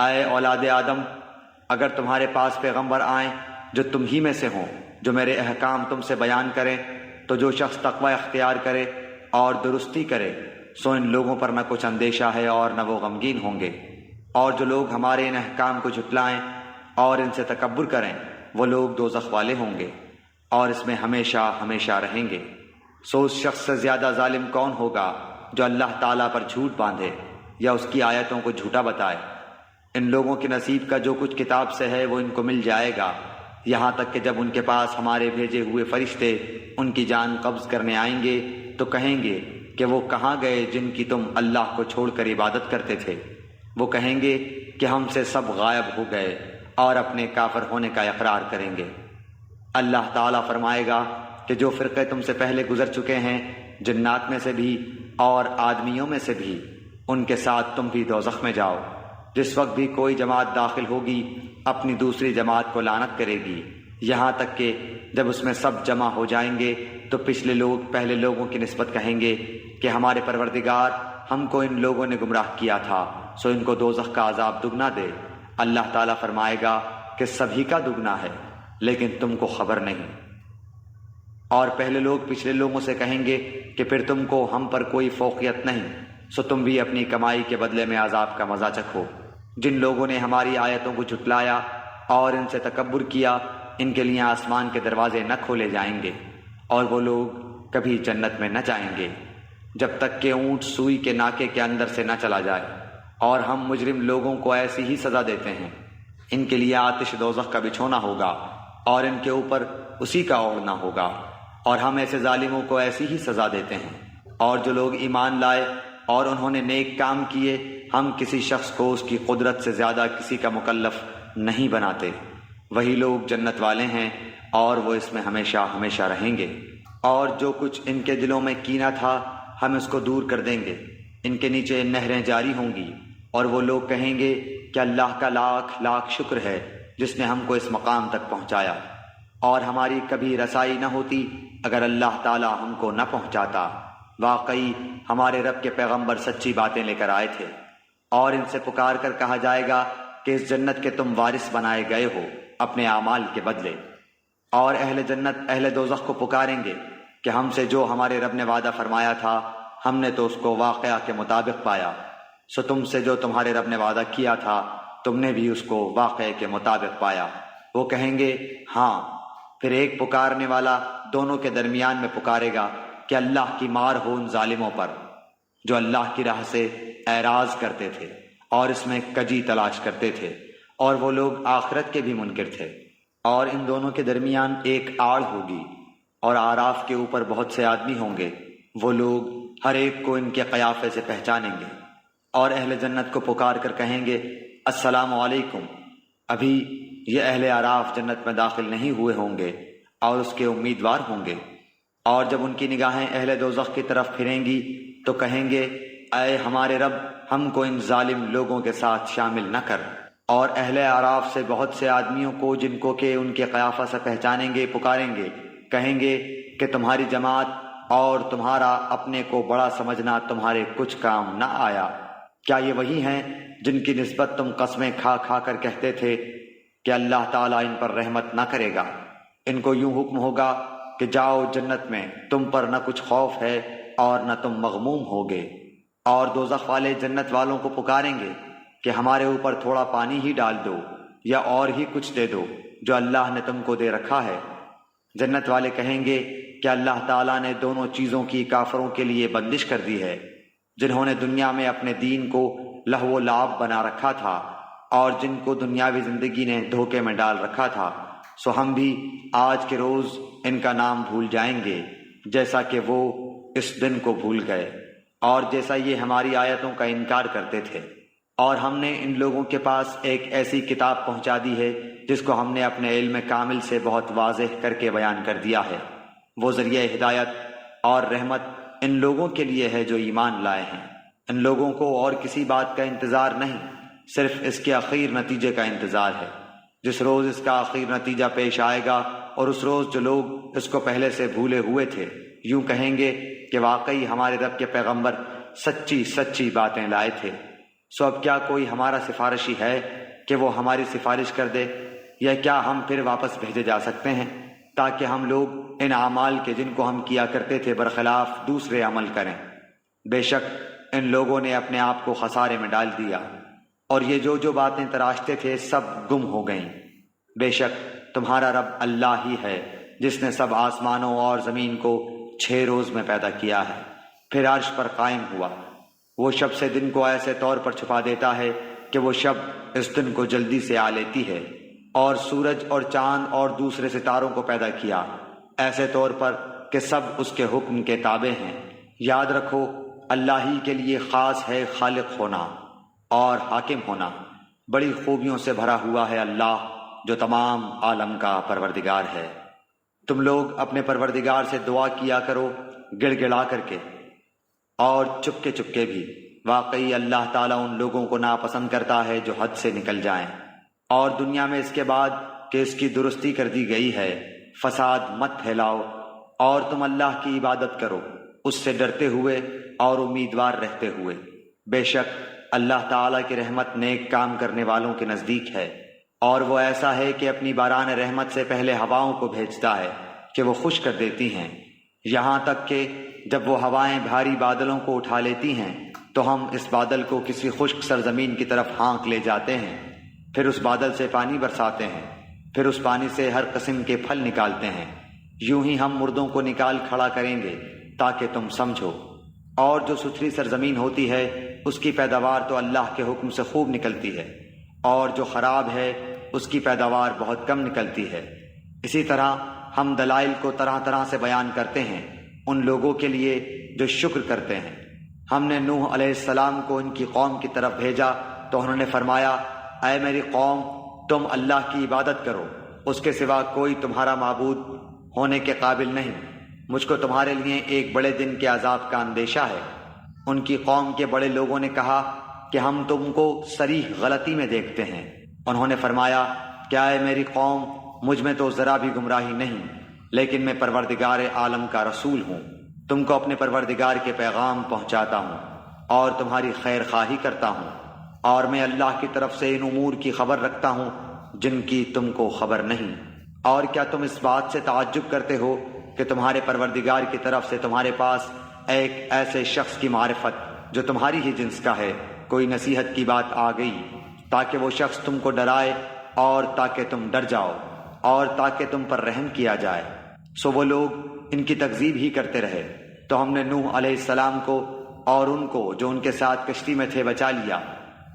اے اولاد آدم، اگر تمہارے پاس پیغمبر آئیں جو تم ہی میں سے ہوں، جو میرے احکام تم سے بیان کریں، تو جو شخص تقوی اختیار کرے اور درستی کرے سو ان لوگوں پر نہ کچھ اندیشہ ہے اور نہ وہ غمگین ہوں گے۔ اور جو لوگ ہمارے ان احکام کو جھٹلائیں اور ان سے تکبر کریں وہ لوگ دوزخ والے ہوں گے اور اس میں ہمیشہ ہمیشہ رہیں گے۔ سو اس شخص سے زیادہ ظالم کون ہوگا جو اللہ تعالیٰ پر جھوٹ باندھے یا اس کی آیتوں کو جھوٹا بتائے؟ ان لوگوں کے نصیب کا جو کچھ کتاب سے ہے وہ ان کو مل جائے گا، یہاں تک کہ جب ان کے پاس ہمارے بھیجے ہوئے فرشتے ان کی جان قبض کرنے آئیں گے تو کہیں گے کہ وہ کہاں گئے جن کی تم اللہ کو چھوڑ کر عبادت کرتے تھے؟ وہ کہیں گے کہ ہم سے سب غائب ہو گئے اور اپنے کافر ہونے کا اقرار کریں گے۔ اللہ تعالیٰ فرمائے گا کہ جو فرقے تم سے پہلے گزر چکے ہیں جنات میں سے بھی اور آدمیوں میں سے بھی، ان کے ساتھ تم بھی دوزخ میں جاؤ۔ جس وقت بھی کوئی جماعت داخل ہوگی اپنی دوسری جماعت کو لعنت کرے گی یہاں تک کہ جب اس میں سب جمع ہو جائیں گے تو پچھلے لوگ پہلے لوگوں کی نسبت کہیں گے کہ ہمارے پروردگار، ہم کو ان لوگوں نے گمراہ کیا تھا، سو ان کو دوزخ کا عذاب دگنا دے۔ اللہ تعالیٰ فرمائے گا کہ سبھی کا دگنا ہے، لیکن تم کو خبر نہیں۔ اور پہلے لوگ پچھلے لوگوں سے کہیں گے کہ پھر تم کو ہم پر کوئی فوقیت نہیں، سو تم بھی اپنی کمائی کے بدلے میں عذاب کا مزہ چکھو۔ جن لوگوں نے ہماری آیتوں کو جھٹلایا اور ان سے تکبر کیا، ان کے لیے آسمان کے دروازے نہ کھولے جائیں گے اور وہ لوگ کبھی جنت میں نہ جائیں گے جب تک کہ اونٹ سوئی کے ناکے کے اندر سے نہ چلا جائے۔ اور ہم مجرم لوگوں کو ایسی ہی سزا دیتے ہیں۔ ان کے لیے آتش دوزخ کا بچھونا ہوگا اور ان کے اوپر اسی کا اوڑھنا ہوگا، اور ہم ایسے ظالموں کو ایسی ہی سزا دیتے ہیں۔ اور جو لوگ ایمان لائے اور انہوں نے نیک کام کیے، ہم کسی شخص کو اس کی قدرت سے زیادہ کسی کا مکلف نہیں بناتے۔ وہی لوگ جنت والے ہیں اور وہ اس میں ہمیشہ ہمیشہ رہیں گے۔ اور جو کچھ ان کے دلوں میں کینہ تھا، ہم اس کو دور کر دیں گے۔ ان کے نیچے نہریں جاری ہوں گی، اور وہ لوگ کہیں گے کہ اللہ کا لاکھ لاکھ شکر ہے جس نے ہم کو اس مقام تک پہنچایا، اور ہماری کبھی رسائی نہ ہوتی اگر اللہ تعالی ہم کو نہ پہنچاتا۔ واقعی ہمارے رب کے پیغمبر سچی باتیں لے کر آئے تھے۔ اور ان سے پکار کر کہا جائے گا کہ اس جنت کے تم وارث بنائے گئے ہو اپنے اعمال کے بدلے۔ اور اہل جنت اہل دوزخ کو پکاریں گے کہ ہم سے جو ہمارے رب نے وعدہ فرمایا تھا، ہم نے تو اس کو واقعہ کے مطابق پایا، سو تم سے جو تمہارے رب نے وعدہ کیا تھا تم نے بھی اس کو واقعے کے مطابق پایا۔ وہ کہیں گے ہاں۔ پھر ایک پکارنے والا دونوں کے درمیان میں پکارے گا کہ اللہ کی مار ہو ان ظالموں پر جو اللہ کی راہ سے اعراض کرتے تھے اور اس میں کجی تلاش کرتے تھے، اور وہ لوگ آخرت کے بھی منکر تھے۔ اور ان دونوں کے درمیان ایک آڑ ہوگی، اور آراف کے اوپر بہت سے آدمی ہوں گے۔ وہ لوگ ہر ایک کو ان کے قیافے سے پہچانیں گے، اور اہل جنت کو پکار کر کہیں گے السلام علیکم۔ ابھی یہ اہل آراف جنت میں داخل نہیں ہوئے ہوں گے اور اس کے امیدوار ہوں گے۔ اور جب ان کی نگاہیں اہل دوزخ کی طرف پھریں گی تو کہیں گے اے ہمارے رب، ہم کو ان ظالم لوگوں کے ساتھ شامل نہ کر۔ اور اہل آراف سے بہت سے آدمیوں کو جن کو کہ ان کے قیافہ سے پہچانیں گے پکاریں گے، کہیں گے کہ تمہاری جماعت اور تمہارا اپنے کو بڑا سمجھنا تمہارے کچھ کام نہ آیا۔ کیا یہ وہی ہیں جن کی نسبت تم قسمیں کھا کھا کر کہتے تھے کہ اللہ تعالیٰ ان پر رحمت نہ کرے گا؟ ان کو یوں حکم ہوگا کہ جاؤ جنت میں، تم پر نہ کچھ خوف ہے اور نہ تم مغموم ہوگے۔ اور دوزخ والے جنت والوں کو پکاریں گے کہ ہمارے اوپر تھوڑا پانی ہی ڈال دو یا اور ہی کچھ دے دو جو اللہ نے تم کو دے رکھا ہے۔ جنت والے کہیں گے کہ اللہ تعالیٰ نے دونوں چیزوں کی کافروں کے لیے بندش کر دی ہے، جنہوں نے دنیا میں اپنے دین کو لہو و لعب بنا رکھا تھا اور جن کو دنیاوی زندگی نے دھوکے میں ڈال رکھا تھا، سو ہم بھی آج کے روز ان کا نام بھول جائیں گے جیسا کہ وہ اس دن کو بھول گئے اور جیسا یہ ہماری آیتوں کا انکار کرتے تھے۔ اور ہم نے ان لوگوں کے پاس ایک ایسی کتاب پہنچا دی ہے جس کو ہم نے اپنے علم کامل سے بہت واضح کر کے بیان کر دیا ہے۔ وہ ذریعہ ہدایت اور رحمت ان لوگوں کے لیے ہے جو ایمان لائے ہیں۔ ان لوگوں کو اور کسی بات کا انتظار نہیں، صرف اس کے اخیر نتیجے کا انتظار ہے۔ جس روز اس کا آخر نتیجہ پیش آئے گا اور اس روز جو لوگ اس کو پہلے سے بھولے ہوئے تھے یوں کہیں گے کہ واقعی ہمارے رب کے پیغمبر سچی سچی باتیں لائے تھے۔ سو اب کیا کوئی ہمارا سفارشی ہے کہ وہ ہماری سفارش کر دے، یا کیا ہم پھر واپس بھیجے جا سکتے ہیں تاکہ ہم لوگ ان اعمال کے جن کو ہم کیا کرتے تھے برخلاف دوسرے عمل کریں؟ بے شک ان لوگوں نے اپنے آپ کو خسارے میں ڈال دیا، اور یہ جو باتیں تراشتے تھے سب گم ہو گئیں۔ بے شک تمہارا رب اللہ ہی ہے جس نے سب آسمانوں اور زمین کو 6 روز میں پیدا کیا ہے، پھر عرش پر قائم ہوا۔ وہ شب سے دن کو ایسے طور پر چھپا دیتا ہے کہ وہ شب اس دن کو جلدی سے آ لیتی ہے، اور سورج اور چاند اور دوسرے ستاروں کو پیدا کیا ایسے طور پر کہ سب اس کے حکم کے تابع ہیں۔ یاد رکھو اللہ ہی کے لیے خاص ہے خالق ہونا اور حاکم ہونا۔ بڑی خوبیوں سے بھرا ہوا ہے اللہ جو تمام عالم کا پروردگار ہے۔ تم لوگ اپنے پروردگار سے دعا کیا کرو گڑ گڑا کر کے اور چپکے چپکے بھی۔ واقعی اللہ تعالیٰ ان لوگوں کو ناپسند کرتا ہے جو حد سے نکل جائیں اور دنیا میں اس کے بعد کہ اس کی درستی کر دی گئی ہے، فساد مت پھیلاؤ اور تم اللہ کی عبادت کرو اس سے ڈرتے ہوئے اور امیدوار رہتے ہوئے۔ بے شک اللہ تعالیٰ کی رحمت نیک کام کرنے والوں کے نزدیک ہے، اور وہ ایسا ہے کہ اپنی باران رحمت سے پہلے ہواؤں کو بھیجتا ہے کہ وہ خشک کر دیتی ہیں، یہاں تک کہ جب وہ ہوائیں بھاری بادلوں کو اٹھا لیتی ہیں تو ہم اس بادل کو کسی خشک سرزمین کی طرف ہانک لے جاتے ہیں، پھر اس بادل سے پانی برساتے ہیں، پھر اس پانی سے ہر قسم کے پھل نکالتے ہیں، یوں ہی ہم مردوں کو نکال کھڑا کریں گے تاکہ تم سمجھو۔ اور جو ستھری سرزمین ہوتی ہے اس کی پیداوار تو اللہ کے حکم سے خوب نکلتی ہے، اور جو خراب ہے اس کی پیداوار بہت کم نکلتی ہے۔ اسی طرح ہم دلائل کو طرح طرح سے بیان کرتے ہیں ان لوگوں کے لیے جو شکر کرتے ہیں۔ ہم نے نوح علیہ السلام کو ان کی قوم کی طرف بھیجا تو انہوں نے فرمایا، اے میری قوم، تم اللہ کی عبادت کرو، اس کے سوا کوئی تمہارا معبود ہونے کے قابل نہیں، مجھ کو تمہارے لیے ایک بڑے دن کے عذاب کا اندیشہ ہے۔ ان کی قوم کے بڑے لوگوں نے کہا کہ ہم تم کو صریح غلطی میں دیکھتے ہیں۔ انہوں نے فرمایا، کیا اے میری قوم، مجھ میں تو ذرا بھی گمراہی نہیں، لیکن میں پروردگار عالم کا رسول ہوں، تم کو اپنے پروردگار کے پیغام پہنچاتا ہوں اور تمہاری خیر خواہی کرتا ہوں، اور میں اللہ کی طرف سے ان امور کی خبر رکھتا ہوں جن کی تم کو خبر نہیں۔ اور کیا تم اس بات سے تعجب کرتے ہو کہ تمہارے پروردگار کی طرف سے تمہارے پاس ایک ایسے شخص کی معرفت جو تمہاری ہی جنس کا ہے کوئی نصیحت کی بات آ گئی تاکہ وہ شخص تم کو ڈرائے اور تاکہ تم ڈر جاؤ اور تاکہ تم پر رحم کیا جائے؟ سو وہ لوگ ان کی تکذیب ہی کرتے رہے، تو ہم نے نوح علیہ السلام کو اور ان کو جو ان کے ساتھ کشتی میں تھے بچا لیا،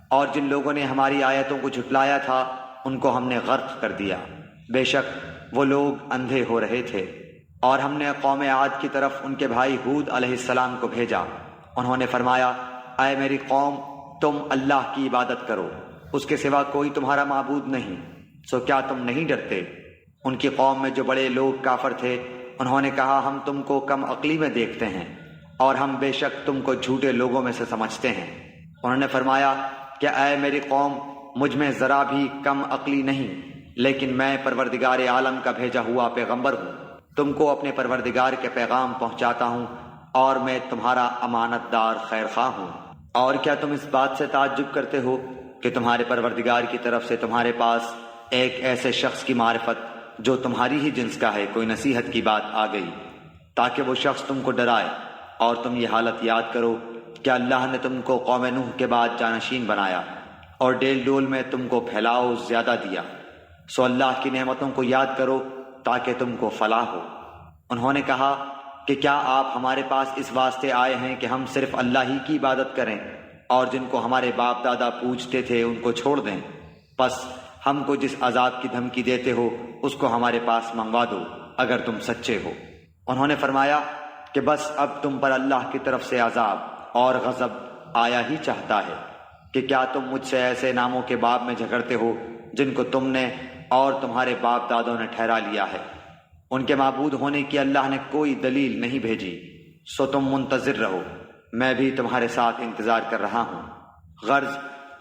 اور جن لوگوں نے ہماری آیتوں کو جھٹلایا تھا ان کو ہم نے غرق کر دیا۔ بے شک وہ لوگ اندھے ہو رہے تھے۔ اور ہم نے قوم عاد کی طرف ان کے بھائی ہود علیہ السلام کو بھیجا، انہوں نے فرمایا، اے میری قوم، تم اللہ کی عبادت کرو، اس کے سوا کوئی تمہارا معبود نہیں، سو کیا تم نہیں ڈرتے؟ ان کی قوم میں جو بڑے لوگ کافر تھے انہوں نے کہا، ہم تم کو کم عقلی میں دیکھتے ہیں اور ہم بے شک تم کو جھوٹے لوگوں میں سے سمجھتے ہیں۔ انہوں نے فرمایا کہ اے میری قوم، مجھ میں ذرا بھی کم عقلی نہیں، لیکن میں پروردگار عالم کا بھیجا ہوا پیغمبر ہوں، تم کو اپنے پروردگار کے پیغام پہنچاتا ہوں اور میں تمہارا امانت دار خیر خواہ ہوں۔ اور کیا تم اس بات سے تعجب کرتے ہو کہ تمہارے پروردگار کی طرف سے تمہارے پاس ایک ایسے شخص کی معرفت جو تمہاری ہی جنس کا ہے کوئی نصیحت کی بات آ گئی تاکہ وہ شخص تم کو ڈرائے؟ اور تم یہ حالت یاد کرو کہ اللہ نے تم کو قوم نوح کے بعد جانشین بنایا اور ڈیل ڈول میں تم کو پھیلاؤ زیادہ دیا، سو اللہ کی نعمتوں کو یاد کرو تاکہ تم کو فلاح ہو۔ انہوں نے کہا کہ کیا آپ ہمارے پاس اس واسطے آئے ہیں کہ ہم صرف اللہ ہی کی عبادت کریں اور جن کو ہمارے باپ دادا پوجتے تھے ان کو چھوڑ دیں؟ پس ہم کو جس عذاب کی دھمکی دیتے ہو اس کو ہمارے پاس منگوا دو اگر تم سچے ہو۔ انہوں نے فرمایا کہ بس اب تم پر اللہ کی طرف سے عذاب اور غضب آیا ہی چاہتا ہے کہ کیا تم مجھ سے ایسے ناموں کے باب میں جھگڑتے ہو جن کو تم نے اور تمہارے باپ دادوں نے ٹھہرا لیا ہے؟ ان کے معبود ہونے کی اللہ نے کوئی دلیل نہیں بھیجی، سو تم منتظر رہو، میں بھی تمہارے ساتھ انتظار کر رہا ہوں۔ غرض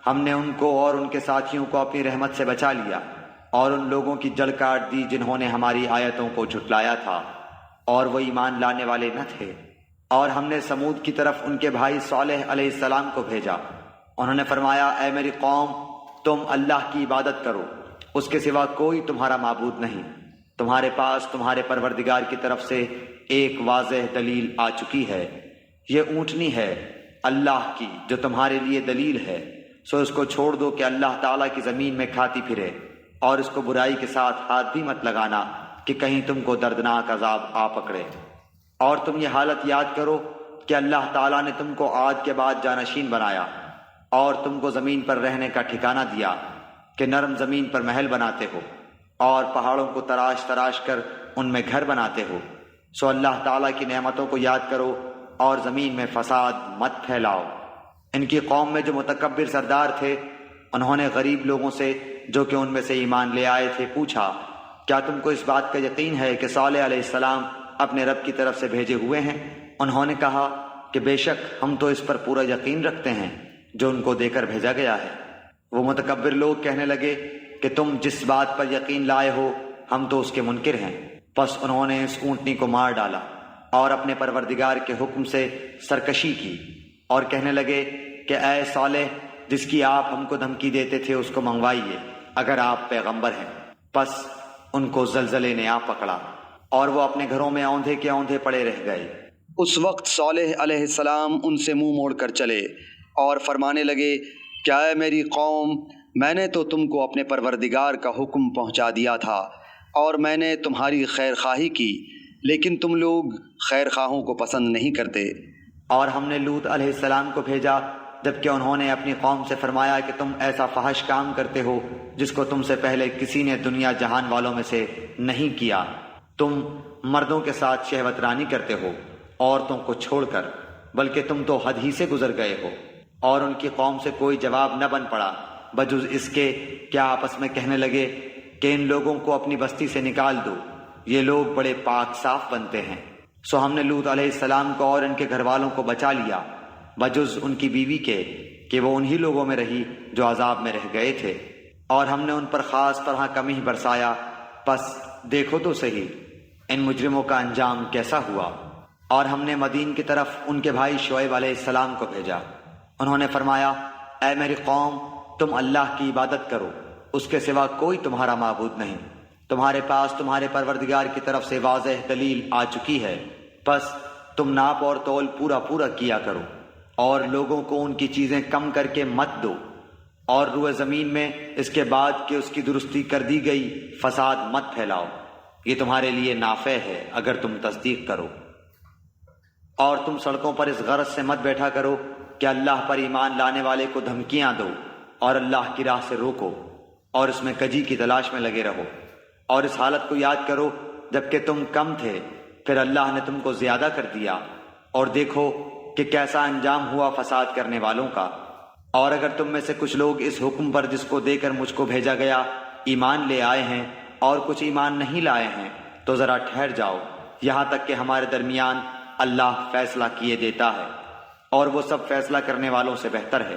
ہم نے ان کو اور ان کے ساتھیوں کو اپنی رحمت سے بچا لیا اور ان لوگوں کی جڑ کاٹ دی جنہوں نے ہماری آیتوں کو جھٹلایا تھا اور وہ ایمان لانے والے نہ تھے۔ اور ہم نے سمود کی طرف ان کے بھائی صالح علیہ السلام کو بھیجا، انہوں نے فرمایا، اے میری قوم، تم اللہ کی عبادت کرو، اس کے سوا کوئی تمہارا معبود نہیں، تمہارے پاس تمہارے پروردگار کی طرف سے ایک واضح دلیل آ چکی ہے، یہ اونٹنی ہے اللہ کی جو تمہارے لیے دلیل ہے، سو اس کو چھوڑ دو کہ اللہ تعالیٰ کی زمین میں کھاتی پھرے، اور اس کو برائی کے ساتھ ہاتھ بھی مت لگانا کہ کہیں تم کو دردناک عذاب آ پکڑے۔ اور تم یہ حالت یاد کرو کہ اللہ تعالیٰ نے تم کو عاد کے بعد جانشین بنایا اور تم کو زمین پر رہنے کا ٹھکانہ دیا کہ نرم زمین پر محل بناتے ہو اور پہاڑوں کو تراش تراش کر ان میں گھر بناتے ہو، سو اللہ تعالیٰ کی نعمتوں کو یاد کرو اور زمین میں فساد مت پھیلاؤ۔ ان کی قوم میں جو متکبر سردار تھے انہوں نے غریب لوگوں سے جو کہ ان میں سے ایمان لے آئے تھے پوچھا، کیا تم کو اس بات کا یقین ہے کہ صالح علیہ السلام اپنے رب کی طرف سے بھیجے ہوئے ہیں؟ انہوں نے کہا کہ بے شک ہم تو اس پر پورا یقین رکھتے ہیں جو ان کو دے کر بھیجا گیا ہے۔ وہ متکبر لوگ کہنے لگے کہ تم جس بات پر یقین لائے ہو ہم تو اس کے منکر ہیں۔ پس انہوں نے اس اونٹنی کو مار ڈالا اور اپنے پروردگار کے حکم سے سرکشی کی اور کہنے لگے کہ اے صالح، جس کی آپ ہم کو دھمکی دیتے تھے اس کو منگوائیے اگر آپ پیغمبر ہیں۔ پس ان کو زلزلے نے آ پکڑا اور وہ اپنے گھروں میں اوندھے کے اوندھے پڑے رہ گئے۔ اس وقت صالح علیہ السلام ان سے منہ موڑ کر چلے اور فرمانے لگے، کیا اے میری قوم، میں نے تو تم کو اپنے پروردگار کا حکم پہنچا دیا تھا اور میں نے تمہاری خیر خواہی کی، لیکن تم لوگ خیر خواہوں کو پسند نہیں کرتے۔ اور ہم نے لوط علیہ السلام کو بھیجا جبکہ انہوں نے اپنی قوم سے فرمایا کہ تم ایسا فحش کام کرتے ہو جس کو تم سے پہلے کسی نے دنیا جہان والوں میں سے نہیں کیا۔ تم مردوں کے ساتھ شہوت رانی کرتے ہو عورتوں کو چھوڑ کر، بلکہ تم تو حد ہی سے گزر گئے ہو۔ اور ان کی قوم سے کوئی جواب نہ بن پڑا بجز اس کے کیا آپس میں کہنے لگے کہ ان لوگوں کو اپنی بستی سے نکال دو، یہ لوگ بڑے پاک صاف بنتے ہیں۔ سو ہم نے لوط علیہ السلام کو اور ان کے گھر والوں کو بچا لیا بجز ان کی بیوی کے کہ وہ انہی لوگوں میں رہی جو عذاب میں رہ گئے تھے، اور ہم نے ان پر خاص طرح کمی برسایا۔ پس دیکھو تو صحیح ان مجرموں کا انجام کیسا ہوا۔ اور ہم نے مدین کی طرف ان کے بھائی شعیب علیہ السلام کو بھیجا۔ انہوں نے فرمایا، اے میری قوم، تم اللہ کی عبادت کرو، اس کے سوا کوئی تمہارا معبود نہیں۔ تمہارے پاس تمہارے پروردگار کی طرف سے واضح دلیل آ چکی ہے، پس تم ناپ اور تول پورا پورا کیا کرو اور لوگوں کو ان کی چیزیں کم کر کے مت دو، اور روئے زمین میں اس کے بعد کہ اس کی درستی کر دی گئی فساد مت پھیلاؤ، یہ تمہارے لیے نافع ہے اگر تم تصدیق کرو۔ اور تم سڑکوں پر اس غرض سے مت بیٹھا کرو کہ اللہ پر ایمان لانے والے کو دھمکیاں دو اور اللہ کی راہ سے روکو، اور اس میں کجی کی تلاش میں لگے رہو۔ اور اس حالت کو یاد کرو جبکہ تم کم تھے، پھر اللہ نے تم کو زیادہ کر دیا، اور دیکھو کہ کیسا انجام ہوا فساد کرنے والوں کا۔ اور اگر تم میں سے کچھ لوگ اس حکم پر جس کو دے کر مجھ کو بھیجا گیا ایمان لے آئے ہیں اور کچھ ایمان نہیں لائے ہیں تو ذرا ٹھہر جاؤ یہاں تک کہ ہمارے درمیان اللہ فیصلہ کیے دیتا ہے، اور وہ سب فیصلہ کرنے والوں سے بہتر ہے۔